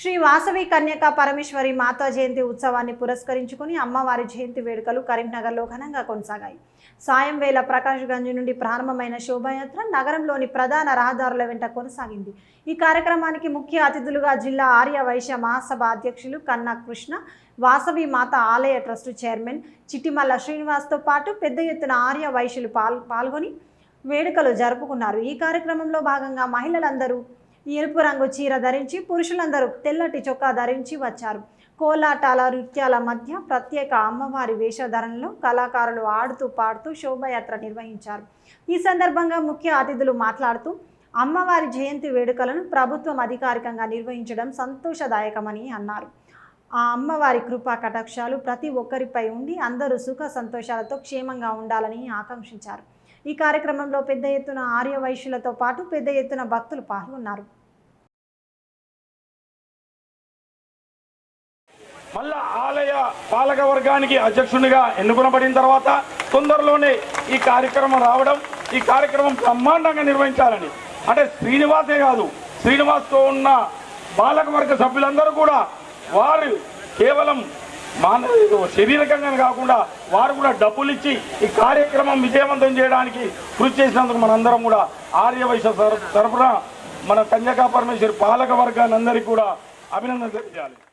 శ్రీ వాసవి కన్యకా పరమేశ్వరి మాతా జయంతి ఉత్సవాన్ని పురస్కరించుకుని అమ్మవారి జయంతి వేడుకలు కరీంనగర్లో ఘనంగా కొనసాగాయి. సాయం వేళ ప్రకాష్ గంజ్ నుండి ప్రారంభమైన శోభాయాత్ర నగరంలోని ప్రధాన రహదారుల వెంట కొనసాగింది. ఈ కార్యక్రమానికి ముఖ్య అతిథులుగా జిల్లా ఆర్య వైశ్య మహాసభ అధ్యక్షులు కన్నా కృష్ణ, వాసవి మాత ఆలయ ట్రస్టు చైర్మన్ చిట్టిమల్ల శ్రీనివాస్తో పాటు పెద్ద ఎత్తున ఆర్య వైశ్యులు పాల్గొని వేడుకలు జరుపుకున్నారు. ఈ కార్యక్రమంలో భాగంగా మహిళలందరూ ఎరుపు రంగు చీర ధరించి, పురుషులందరూ తెల్లటి చొక్కా ధరించి వచ్చారు. కోలాటాల నృత్యాల మధ్య ప్రత్యేక అమ్మవారి వేషధారణలో కళాకారులు ఆడుతూ పాడుతూ శోభాయాత్ర నిర్వహించారు. ఈ సందర్భంగా ముఖ్య అతిథులు మాట్లాడుతూ అమ్మవారి జయంతి వేడుకలను ప్రభుత్వం అధికారికంగా నిర్వహించడం సంతోషదాయకమని అన్నారు. ఆ అమ్మవారి కృపా కటాక్షాలు ప్రతి ఒక్కరిపై ఉండి అందరూ సుఖ సంతోషాలతో క్షేమంగా ఉండాలని ఆకాంక్షించారు. ఈ కార్యక్రమంలో పెద్ద ఎత్తున ఆర్య వైశ్యులతో పాటు పెద్ద ఎత్తున భక్తులు పాల్గొన్నారు. మళ్ళా ఆలయ పాలక వర్గానికి అధ్యక్షునిగా ఎన్నుకొనబడిన తర్వాత తొందరలోనే ఈ కార్యక్రమం రావడం, ఈ కార్యక్రమం బ్రహ్మాండంగా నిర్వహించాలని, అంటే శ్రీనివాసే కాదు, శ్రీనివాస్తో ఉన్న పాలక వర్గ సభ్యులందరూ కూడా వారు కేవలం శారీరకంగా కాకుండా వారు కూడా డబ్బులు ఇచ్చి ఈ కార్యక్రమం విజయవంతం చేయడానికి కృషి చేసినందుకు మనందరం కూడా ఆర్య వైశ్య తరఫున మన కన్యకా పరమేశ్వరి పాలక వర్గాన్ని అందరికీ కూడా అభినందన తెలియాలి.